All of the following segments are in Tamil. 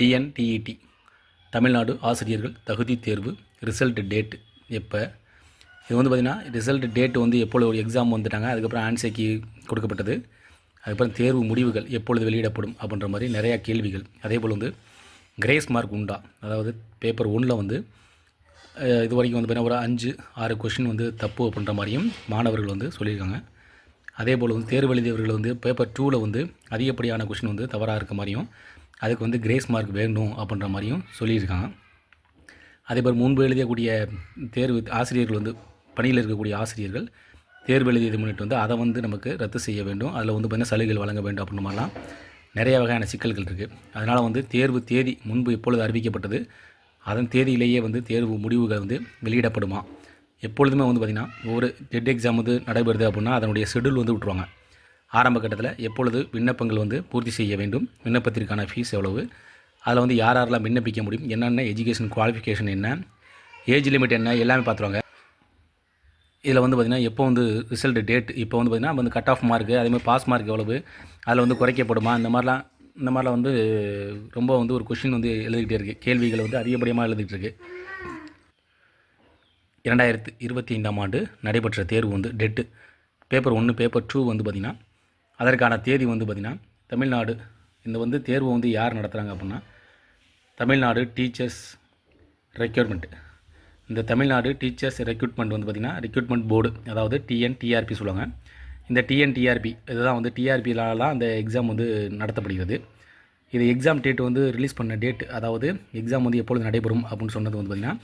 டிஎன்டிஇடி தமிழ்நாடு ஆசிரியர்கள் தகுதி தேர்வு ரிசல்ட் டேட் எப்போ? இது வந்து பார்த்திங்கன்னா ரிசல்ட் டேட் வந்து எப்பொழுது ஒரு எக்ஸாம் வந்துட்டாங்க, அதுக்கப்புறம் ஆன்சர்க்கு கொடுக்கப்பட்டது, அதுக்கப்புறம் தேர்வு முடிவுகள் எப்பொழுது வெளியிடப்படும் அப்படின்ற மாதிரி நிறையா கேள்விகள். அதே போல் வந்து கிரேஸ் மார்க் உண்டா, அதாவது பேப்பர் 1ல் வந்து இது வரைக்கும் வந்து பார்த்திங்கன்னா ஒரு 5-6 கொஷின் வந்து தப்பு அப்படின்ற மாதிரியும் மாணவர்கள் வந்து சொல்லியிருக்காங்க. அதே போல் வந்து தேர்வு எழுதியவர்கள் வந்து பேப்பர் 2ல் வந்து அதிகப்படியான கொஷின் வந்து தவறாக இருக்க மாதிரியும், அதுக்கு வந்து கிரேஸ் மார்க் வேணும் அப்படின்ற மாதிரியும் சொல்லியிருக்காங்க. அதேபோல் முன்பு எழுதக்கூடிய தேர்வு ஆசிரியர்கள் வந்து பணியில் இருக்கக்கூடிய ஆசிரியர்கள் தேர்வு எழுதியது முன்னிட்டு வந்து அதை வந்து நமக்கு ரத்து செய்ய வேண்டும், அதில் வந்து பார்த்திங்கன்னா சலுகைகள் வழங்க வேண்டும் அப்படின்ற மாதிரிலாம் நிறைய வகையான சிக்கல்கள் இருக்குது. அதனால் வந்து தேர்வு தேதி முன்பு எப்பொழுது அறிவிக்கப்பட்டது, அதன் தேதியிலேயே வந்து தேர்வு முடிவுகள் வந்து வெளியிடப்படுமா? எப்பொழுதுமே வந்து பார்த்திங்கன்னா ஒரு டெட் எக்ஸாம் வந்து நடைபெறுது அப்படின்னா அதனுடைய ஷெடியூல் வந்து விட்ருவாங்க. ஆரம்ப கட்டத்தில் எப்பொழுது விண்ணப்பங்கள் வந்து பூர்த்தி செய்ய வேண்டும், விண்ணப்பத்திற்கான ஃபீஸ் எவ்வளவு, அதில் வந்து யாரெல்லாம் விண்ணப்பிக்க முடியும், என்னென்ன எஜுகேஷன் குவாலிஃபிகேஷன் என்ன, ஏஜ் லிமிட் என்ன, எல்லாமே பார்த்துருவாங்க. இதில் வந்து பார்த்திங்கன்னா எப்போ வந்து ரிசல்ட் டேட், இப்போ வந்து பார்த்திங்கன்னா வந்து கட் ஆஃப் மார்க்கு, அதேமாதிரி பாஸ் மார்க் எவ்வளவு, அதில் வந்து குறைக்கப்படுமா, இந்த மாதிரிலாம் வந்து ரொம்ப வந்து ஒரு கொஷின் வந்து எழுதிக்கிட்டே இருக்குது. கேள்விகள் வந்து அதிகப்படியாக எழுதிக்கிட்டு இருக்குது. 2025ஆம் ஆண்டு நடைபெற்ற தேர்வு வந்து டெட்டு பேப்பர் 1 பேப்பர் 2 வந்து பார்த்திங்கன்னா அதற்கான தேதி வந்து பார்த்திங்கன்னா தமிழ்நாடு இந்த வந்து தேர்வு வந்து யார் நடத்துகிறாங்க அப்படின்னா தமிழ்நாடு டீச்சர்ஸ் ரெக்ரூட்மெண்ட். இந்த தமிழ்நாடு டீச்சர்ஸ் ரெக்ரூட்மெண்ட் வந்து பார்த்திங்கன்னா ரெக்ரூட்மெண்ட் போர்டு, அதாவது டிஎன்டிஆர்பி சொல்லுவாங்க. இந்த டிஎன்டிஆர்பி இதுதான் வந்து டிஆர்பிலாம் அந்த எக்ஸாம் வந்து நடத்தப்படுகிறது. இது எக்ஸாம் டேட் வந்து ரிலீஸ் பண்ண டேட், அதாவது எக்ஸாம் வந்து எப்பொழுது நடைபெறும் அப்படின்னு சொன்னது வந்து பார்த்திங்கன்னா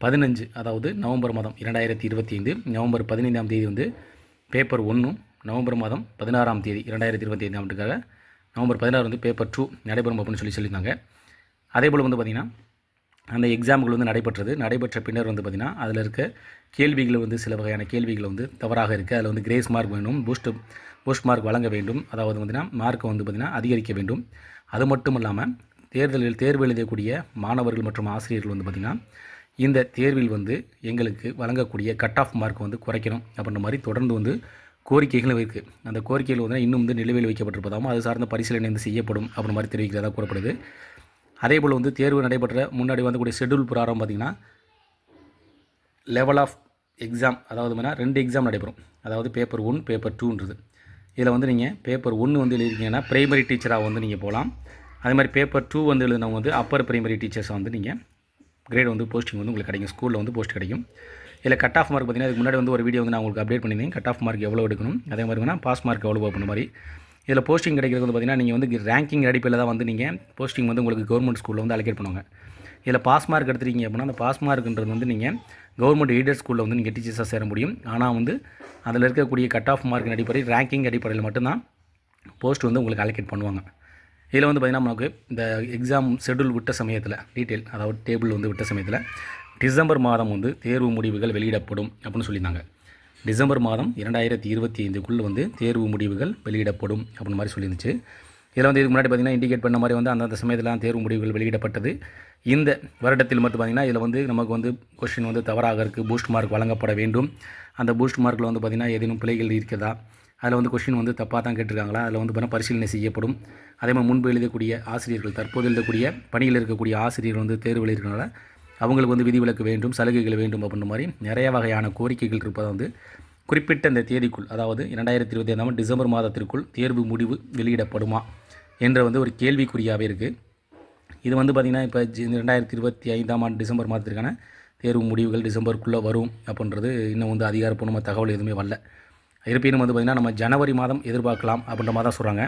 15, அதாவது நவம்பர் மாதம் 2025 நவம்பர் 15ஆம் தேதி வந்து பேப்பர் 1, நவம்பர் மாதம் 16ஆம் தேதி 2025 ஆண்டுக்காக நவம்பர் 16 வந்து பேப்பர் 2 நடைபெறும் அப்படின்னு சொல்லியிருந்தாங்க. அதே போல் வந்து பார்த்திங்கன்னா அந்த எக்ஸாம்கள் வந்து நடைபெற்ற பின்னர் வந்து பார்த்திங்கன்னா அதில் இருக்க கேள்விகள் வந்து சில வகையான கேள்விகள் வந்து தவறாக இருக்குது. அதில் வந்து கிரேஸ் மார்க் வேணும், பூஸ்ட் மார்க் வழங்க வேண்டும், அதாவது பார்த்திங்கன்னா மார்க்கை வந்து பார்த்திங்கன்னா அதிகரிக்க வேண்டும். அது மட்டும் இல்லாமல் தேர்வு எழுதக்கூடிய மாணவர்கள் மற்றும் ஆசிரியர்கள் வந்து பார்த்திங்கன்னா இந்த தேர்வில் வந்து எங்களுக்கு வழங்கக்கூடிய கட் ஆஃப் மார்க் வந்து குறைக்கணும் அப்படின்ற மாதிரி தொடர்ந்து வந்து கோரிக்கைகளும் இருக்குது. அந்த கோரிக்கைகள் வந்து இன்னும் வந்து நிலுவையில் வைக்கப்பட்டிருப்பதாகவும் அது சார்ந்த பரிசீலனை வந்து செய்யப்படும் அப்படின்ற மாதிரி தெரிவிக்கிறதா கூறப்படுது. அதே போல் வந்து தேர்வு நடைபெற்ற முன்னாடி வந்துக்கூடிய ஷெட்யூல் பிரகாரம் பார்த்திங்கன்னா லெவல் ஆஃப் எக்ஸாம், அதாவது பார்த்தீங்கன்னா 2 எக்ஸாம் நடைபெறும், அதாவது பேப்பர் 1 பேப்பர் 2ன்றது. இதில் வந்து நீங்கள் பேப்பர் 1 வந்து எழுதிருக்கீங்கன்னா பிரைமரி டீச்சராக வந்து நீங்கள் போகலாம். அதே மாதிரி பேப்பர் 2 வந்து எழுதினவங்க வந்து அப்பர் பிரைமரி டீச்சர்ஸாக வந்து நீங்கள் கிரேட் வந்து போஸ்டிங் வந்து உங்களுக்கு கிடைக்கும், ஸ்கூலில் வந்து போஸ்ட் கிடைக்கும். இதில் கட் ஆஃப் மார்க் பார்த்திங்கன்னா இதுக்கு முன்னாடி வந்து ஒரு வீடியோ வந்து நான் உங்களுக்கு அப்டேட் பண்ணியிருந்தேன், கட் ஆஃப் மார்க் எவ்வளோ எடுக்கணும், அதே மாதிரி பாஸ் மார்க் எவ்வளோ அப்படின்ற மாதிரி. இதில் போஸ்டிங் கிடைக்கிறது வந்து பார்த்திங்கன்னா நீங்கள் வந்து ரேங்கிங் அடிப்படையில் தான் வந்து நீங்கள் போஸ்டிங் வந்து உங்களுக்கு கவர்மெண்ட் ஸ்கூலில் வந்து அலோகேட் பண்ணுவாங்க. இதில் பாஸ் மார்க் எடுத்துருக்கீங்க அப்படின்னா அந்த பாஸ் மார்க்ன்றது வந்து நீங்கள் கவர்மெண்ட் எய்டட் ஸ்கூலில் வந்து நீங்கள் டீச்சர்ஸாக சேர முடியும். ஆனால் வந்து அதில் இருக்கக்கூடிய கட் ஆஃப் மார்க்கின் அடிப்படையில் ரேங்கிங் அடிப்படையில் மட்டும்தான் போஸ்ட் வந்து உங்களுக்கு அலோகேட் பண்ணுவாங்க. இதில் வந்து பார்த்திங்கன்னா நமக்கு இந்த எக்ஸாம் ஷெட்யூல் விட்ட சமயத்தில் டீட்டெயில், அதாவது டேபிள் வந்து விட்ட சமயத்தில் டிசம்பர் மாதம் வந்து தேர்வு முடிவுகள் வெளியிடப்படும் அப்படின்னு சொல்லியிருந்தாங்க. டிசம்பர் மாதம் 2025க்குள்ளே வந்து தேர்வு முடிவுகள் வெளியிடப்படும் அப்படின்னு மாதிரி சொல்லியிருந்துச்சு. இதில் வந்து இதுக்கு முன்னாடி பார்த்திங்கன்னா இண்டிகேட் பண்ண மாதிரி வந்து அந்தந்த சமயத்தில் தேர்வு முடிவுகள் வெளியிடப்பட்டது. இந்த வருடத்தில் மட்டும் பார்த்திங்கன்னா இதில் வந்து நமக்கு வந்து கொஸ்டின் வந்து தவறாக இருக்குது, பூஸ்ட் மார்க் வழங்கப்பட வேண்டும். அந்த பூஸ்ட் மார்க்கில் வந்து பார்த்திங்கன்னா ஏதேனும் பிழைகள் இருக்கிறதா, அதில் வந்து கொஸ்டின் வந்து தப்பாக தான் கேட்டிருக்காங்களா, அதில் வந்து பார்த்தா பரிசீலனை செய்யப்படும். அதே மாதிரி முன்பு எழுதக்கூடிய ஆசிரியர்கள், தற்போது எழுதக்கூடிய பணியில் இருக்கக்கூடிய ஆசிரியர்கள் வந்து தேர்வு எழுதியிருக்கனால அவங்களுக்கு வந்து விதிவிலக்கு வேண்டும், சலுகைகள் வேண்டும் அப்படின்ற மாதிரி நிறைய வகையான கோரிக்கைகள் இருப்பதை வந்து குறிப்பிட்ட இந்த தேதிக்குள், அதாவது 2025 டிசம்பர் மாதத்திற்குள் தேர்வு முடிவு வெளியிடப்படுமா என்ற வந்து ஒரு கேள்விக்குறியாகவே இருக்குது. இது வந்து பார்த்திங்கன்னா இப்போ 2025ஆம் ஆண்டு டிசம்பர் மாதத்திற்கான தேர்வு முடிவுகள் டிசம்பருக்குள்ளே வரும் அப்படின்றது இன்னும் வந்து அதிகாரப்பூர்வமாக தகவல் எதுவுமே வரல. இருப்பினும் வந்து பார்த்திங்கன்னா நம்ம ஜனவரி மாதம் எதிர்பார்க்கலாம் அப்படின்ற மாதிரி தான் சொல்கிறாங்க.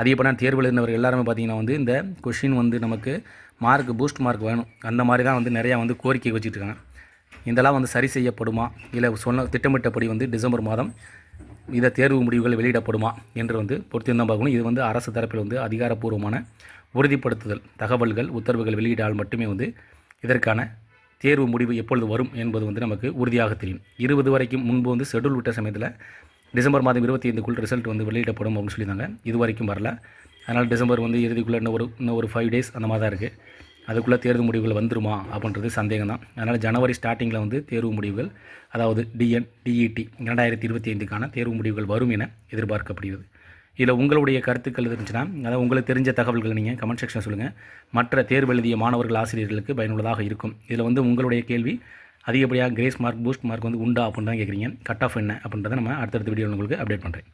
அதிகப்படியான தேர்வு எழுதினவர்கள் எல்லாருமே பார்த்திங்கன்னா வந்து இந்த கொஷின் வந்து நமக்கு மார்க் பூஸ்ட் மார்க் வேணும், அந்த மாதிரி தான் வந்து நிறையா வந்து கோரிக்கை வச்சுட்ருக்காங்க. இதெல்லாம் வந்து சரி செய்யப்படுமா, இல்லை சொன்ன திட்டமிட்டபடி வந்து டிசம்பர் மாதம் இதை தேர்வு முடிவுகள் வெளியிடப்படுமா என்று வந்து பொறுத்திருந்தான் பார்க்கணும். இது வந்து அரசு தரப்பில் வந்து அதிகாரப்பூர்வமான உறுதிப்படுத்துதல் தகவல்கள் உத்தரவுகள் வெளியிட்டால் மட்டுமே வந்து இதற்கான தேர்வு முடிவு எப்பொழுது வரும் என்பது வந்து நமக்கு உறுதியாக தெரியும். 20 வரைக்கும் முன்பு வந்து ஷெட்யூல் விட்ட சமயத்தில் டிசம்பர் மாதம் 25க்குள் ரிசல்ட் வந்து வெளியிடப்படும் அப்படின்னு சொல்லியிருந்தாங்க. இது வரைக்கும் வரல. அதனால் டிசம்பர் வந்து இறுதிக்குள்ளே இன்னும் ஒரு 5 days அந்த மாதிரி தான் இருக்குது. அதுக்குள்ளே தேர்வு முடிவுகள் வந்துருமா அப்படின்றது சந்தேகம் தான். அதனால் ஜனவரி ஸ்டார்டிங்கில் வந்து தேர்வு முடிவுகள், அதாவது டிஎன்டிஇடி 2025க்கான தேர்வு முடிவுகள் வரும் என எதிர்பார்க்கப்படுகிறது. இதில் உங்களுடைய கருத்துக்கள் இருந்துச்சுன்னா, அதாவது உங்களுக்கு தெரிஞ்ச தகவல்களை நீங்கள் கமெண்ட் செக்ஷனில் சொல்லுங்கள். மற்ற தேர்வு எழுதிய மாணவர்கள், ஆசிரியர்களுக்கு பயனுள்ளதாக இருக்கும். இதில் வந்து உங்களுடைய கேள்வி அதிகப்படியாக கிரேஸ் மார்க், பூஸ்ட் மார்க் வந்து உண்டா அப்படின்னு தான் கேட்குறீங்க. கட் ஆஃப் என்ன அப்படின்றத நம்ம அடுத்தடுத்த வீடியோவில் உங்களுக்கு அப்டேட் பண்ணுறேன்.